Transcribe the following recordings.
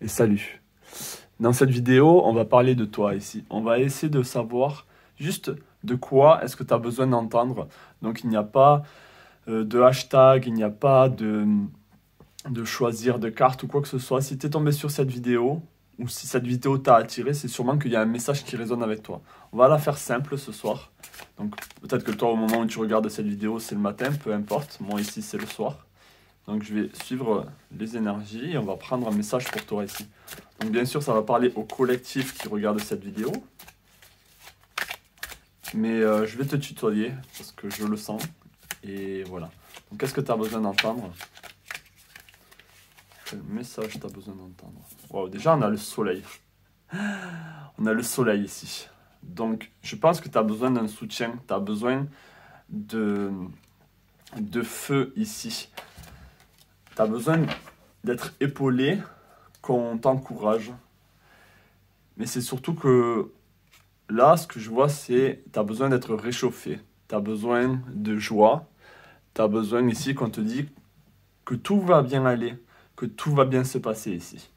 et salut. Dans cette vidéo, on va parler de toi ici. On va essayer de savoir juste de quoi est-ce que tu as besoin d'entendre. Donc il n'y a pas de hashtag, il n'y a pas de choisir de carte ou quoi que ce soit. Si tu es tombé sur cette vidéo ou si cette vidéo t'a attiré, c'est sûrement qu'il y a un message qui résonne avec toi. On va la faire simple ce soir. Donc peut-être que toi, au moment où tu regardes cette vidéo, c'est le matin, peu importe. Moi ici, c'est le soir. Donc je vais suivre les énergies et on va prendre un message pour toi ici. Donc bien sûr, ça va parler au collectif qui regarde cette vidéo. Mais je vais te tutoyer parce que je le sens. Et voilà. Donc qu'est-ce que tu as besoin d'entendre? Quel message tu as besoin d'entendre? Wow, déjà on a le soleil. On a le soleil ici. Donc je pense que tu as besoin d'un soutien. Tu as besoin de feu ici. Tu as besoin d'être épaulé, qu'on t'encourage. Mais c'est surtout que là, ce que je vois, c'est que tu as besoin d'être réchauffé. Tu as besoin de joie. Tu as besoin ici qu'on te dise que tout va bien aller, que tout va bien se passer ici.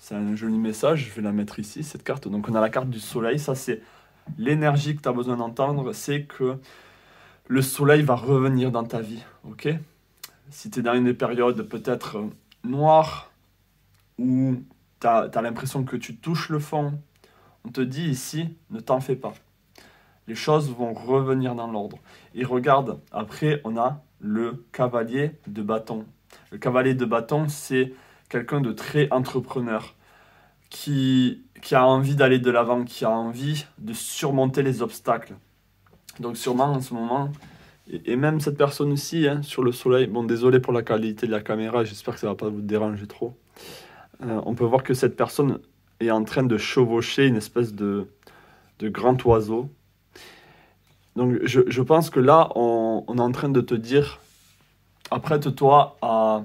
C'est un joli message, je vais la mettre ici, cette carte. Donc on a la carte du soleil, ça c'est l'énergie que tu as besoin d'entendre, c'est que le soleil va revenir dans ta vie, ok? Si tu es dans une période peut-être noire, où tu as l'impression que tu touches le fond, on te dit ici, ne t'en fais pas. Les choses vont revenir dans l'ordre. Et regarde, après on a le cavalier de bâton. Le cavalier de bâton, c'est quelqu'un de très entrepreneur, qui a envie d'aller de l'avant, qui a envie de surmonter les obstacles. Donc sûrement en ce moment, et même cette personne aussi, hein, sur le soleil, bon désolé pour la qualité de la caméra, j'espère que ça ne va pas vous déranger trop. On peut voir que cette personne est en train de chevaucher une espèce de grand oiseau. Donc je pense que là, on est en train de te dire, apprête-toi à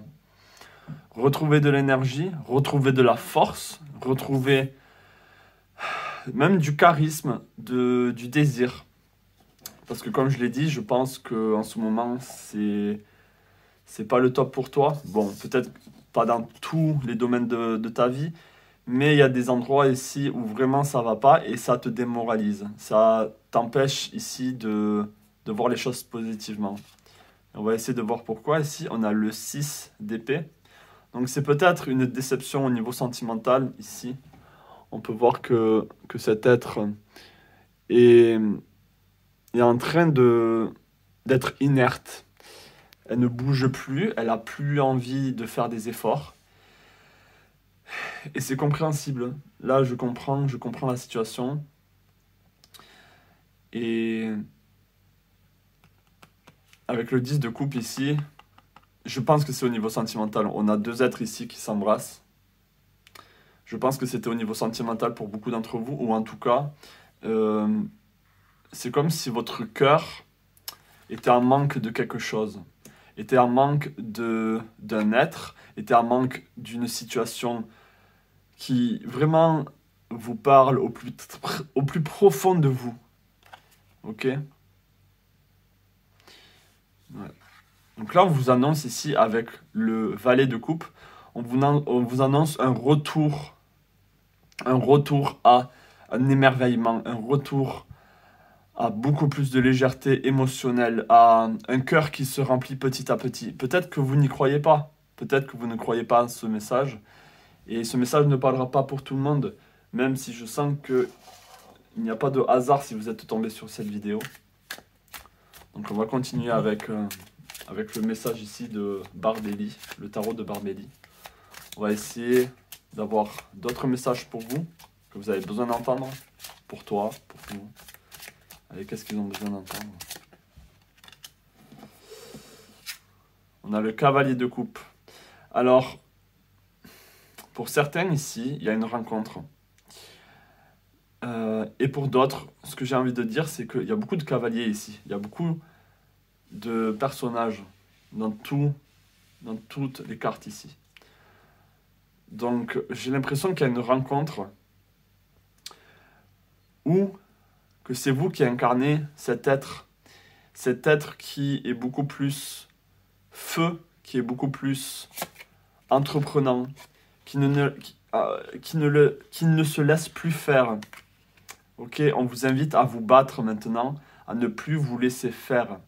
retrouver de l'énergie, retrouver de la force, retrouver même du charisme, du désir. Parce que comme je l'ai dit, je pense qu'en ce moment, c'est pas le top pour toi. Bon, peut-être pas dans tous les domaines de ta vie, mais il y a des endroits ici où vraiment ça va pas et ça te démoralise. Ça t'empêche ici de voir les choses positivement. On va essayer de voir pourquoi. Ici, on a le 6 d'épée. Donc c'est peut-être une déception au niveau sentimental ici. On peut voir que cet être est en train d'être inerte. Elle ne bouge plus, elle n'a plus envie de faire des efforts. Et c'est compréhensible. Là, je comprends la situation. Et avec le 10 de coupe ici, je pense que c'est au niveau sentimental. On a deux êtres ici qui s'embrassent. Je pense que c'était au niveau sentimental pour beaucoup d'entre vous, ou en tout cas, c'est comme si votre cœur était en manque de quelque chose, était en manque d'un être, était en manque d'une situation qui vraiment vous parle au plus profond de vous. Ok? Ouais. Donc là, on vous annonce ici, avec le valet de coupe, on vous annonce un retour à un émerveillement, un retour à beaucoup plus de légèreté émotionnelle, à un cœur qui se remplit petit à petit. Peut-être que vous n'y croyez pas, peut-être que vous ne croyez pas à ce message, et ce message ne parlera pas pour tout le monde, même si je sens qu'il n'y a pas de hasard si vous êtes tombé sur cette vidéo. Donc on va continuer avec le message ici de Barbelli, le tarot de Barbelli. On va essayer d'avoir d'autres messages pour vous, que vous avez besoin d'entendre, pour toi, pour vous. Allez, qu'est-ce qu'ils ont besoin d'entendre? On a le cavalier de coupe. Alors, pour certains ici, il y a une rencontre. Et pour d'autres, ce que j'ai envie de dire, c'est qu'il y a beaucoup de cavaliers ici. Il y a beaucoup de personnages dans toutes les cartes ici. Donc, j'ai l'impression qu'il y a une rencontre où que c'est vous qui incarnez cet être qui est beaucoup plus feu, qui est beaucoup plus entreprenant, qui ne se laisse plus faire. Ok, on vous invite à vous battre maintenant, à ne plus vous laisser faire,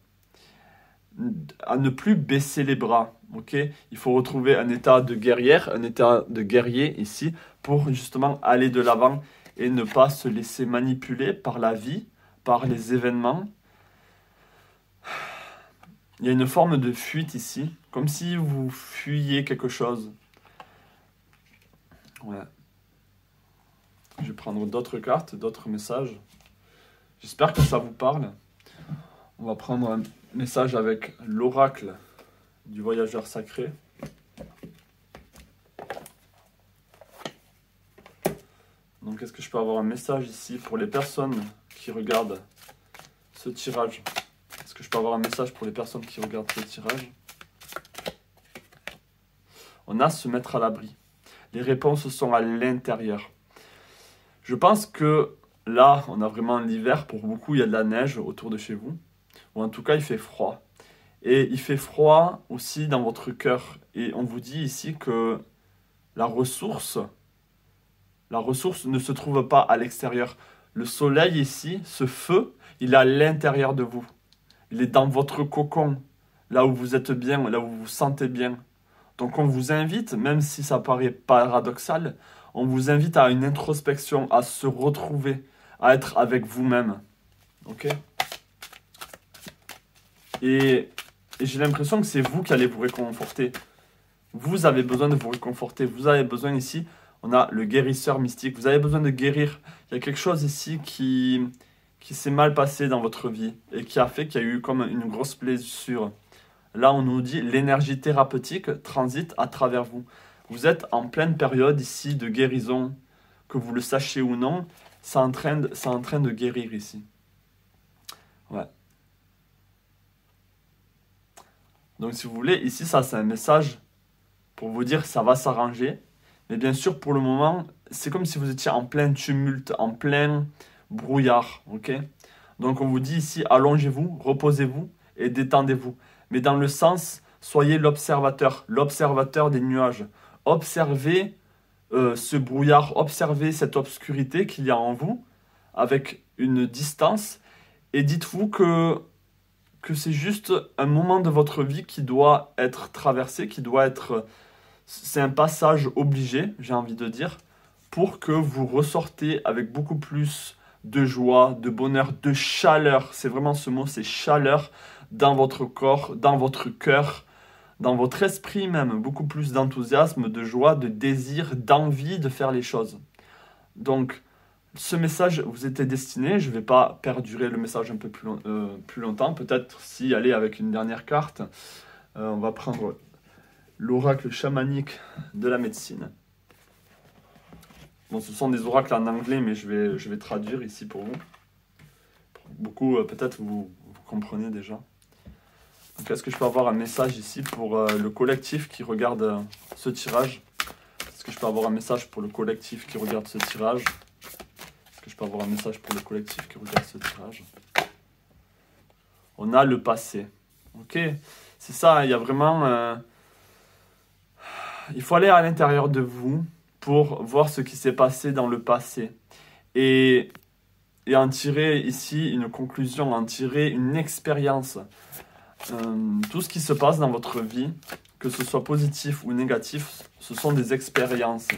à ne plus baisser les bras. Ok, il faut retrouver un état de guerrière, un état de guerrier ici, pour justement aller de l'avant et ne pas se laisser manipuler par la vie, par les événements. Il y a une forme de fuite ici, comme si vous fuyiez quelque chose. Ouais. Je vais prendre d'autres cartes, d'autres messages. J'espère que ça vous parle. On va prendre un message avec l'oracle du voyageur sacré. Donc, est-ce que je peux avoir un message ici pour les personnes qui regardent ce tirage? Est-ce que je peux avoir un message pour les personnes qui regardent ce tirage? On a se mettre à l'abri. Les réponses sont à l'intérieur. Je pense que là, on a vraiment l'hiver. Pour beaucoup, il y a de la neige autour de chez vous. Ou en tout cas, il fait froid. Et il fait froid aussi dans votre cœur. Et on vous dit ici que la ressource ne se trouve pas à l'extérieur. Le soleil ici, ce feu, il est à l'intérieur de vous. Il est dans votre cocon, là où vous êtes bien, là où vous vous sentez bien. Donc on vous invite, même si ça paraît paradoxal, on vous invite à une introspection, à se retrouver, à être avec vous-même. Ok? Et j'ai l'impression que c'est vous qui allez vous réconforter. Vous avez besoin de vous réconforter. Vous avez besoin ici, on a le guérisseur mystique. Vous avez besoin de guérir. Il y a quelque chose ici qui s'est mal passé dans votre vie et qui a fait qu'il y a eu comme une grosse blessure. Là, on nous dit l'énergie thérapeutique transite à travers vous. Vous êtes en pleine période ici de guérison, que vous le sachiez ou non, c'est en train de guérir ici. Ouais. Donc, si vous voulez, ici, ça, c'est un message pour vous dire que ça va s'arranger. Mais bien sûr, pour le moment, c'est comme si vous étiez en plein tumulte, en plein brouillard. Ok? Donc, on vous dit ici, allongez-vous, reposez-vous et détendez-vous. Mais dans le sens, soyez l'observateur des nuages. Observez ce brouillard, observez cette obscurité qu'il y a en vous avec une distance et dites-vous que c'est juste un moment de votre vie qui doit être traversé, c'est un passage obligé, j'ai envie de dire, pour que vous ressortez avec beaucoup plus de joie, de bonheur, de chaleur. C'est vraiment ce mot, c'est chaleur dans votre corps, dans votre cœur, dans votre esprit même. Beaucoup plus d'enthousiasme, de joie, de désir, d'envie de faire les choses. Donc, ce message vous était destiné. Je ne vais pas perdurer le message un peu plus longtemps. Peut-être si aller avec une dernière carte. On va prendre l'oracle chamanique de la médecine. Bon, ce sont des oracles en anglais, mais je vais traduire ici pour vous. Beaucoup, peut-être, vous comprenez déjà. Donc, est-ce que je peux avoir un message ici pour le collectif qui regarde ce tirage? Est-ce que je peux avoir un message pour le collectif qui regarde ce tirage? Est-ce que je peux avoir un message pour le collectif qui regarde ce tirage? On a le passé. Ok? C'est ça, il y a vraiment... il faut aller à l'intérieur de vous pour voir ce qui s'est passé dans le passé. Et en tirer ici une conclusion, en tirer une expérience. Tout ce qui se passe dans votre vie, que ce soit positif ou négatif, ce sont des expériences.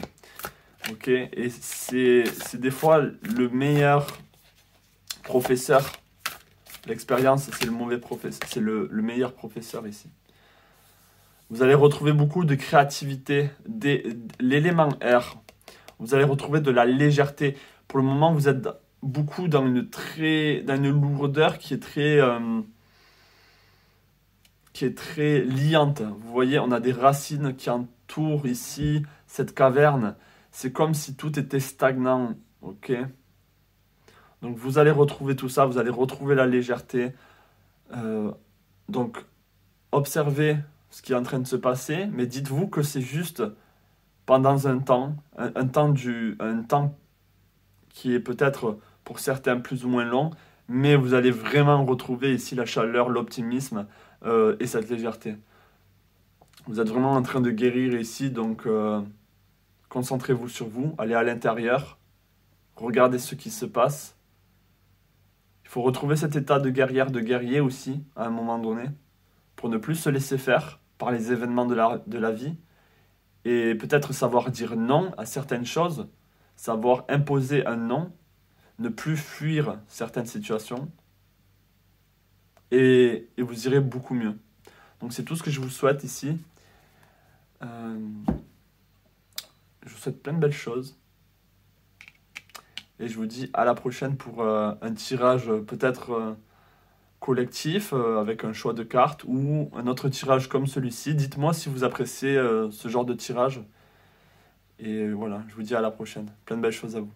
Ok? Et c'est des fois le meilleur professeur. L'expérience, c'est le mauvais professeur, c'est le meilleur professeur ici. Vous allez retrouver beaucoup de créativité, l'élément R. Vous allez retrouver de la légèreté. Pour le moment, vous êtes beaucoup dans une lourdeur qui est très liante. Vous voyez, on a des racines qui entourent ici cette caverne. C'est comme si tout était stagnant. Ok? Donc vous allez retrouver tout ça, vous allez retrouver la légèreté. Donc observez ce qui est en train de se passer, mais dites-vous que c'est juste pendant un temps qui est peut-être pour certains plus ou moins long, mais vous allez vraiment retrouver ici la chaleur, l'optimisme et cette légèreté. Vous êtes vraiment en train de guérir ici, donc Concentrez-vous sur vous, allez à l'intérieur, regardez ce qui se passe. Il faut retrouver cet état de guerrière, de guerrier aussi, à un moment donné, pour ne plus se laisser faire par les événements de la vie, et peut-être savoir dire non à certaines choses, savoir imposer un non, ne plus fuir certaines situations, et vous irez beaucoup mieux. Donc c'est tout ce que je vous souhaite ici. Je vous souhaite plein de belles choses. Et je vous dis à la prochaine pour un tirage peut-être collectif avec un choix de cartes ou un autre tirage comme celui-ci. Dites-moi si vous appréciez ce genre de tirage. Et voilà, je vous dis à la prochaine. Plein de belles choses à vous.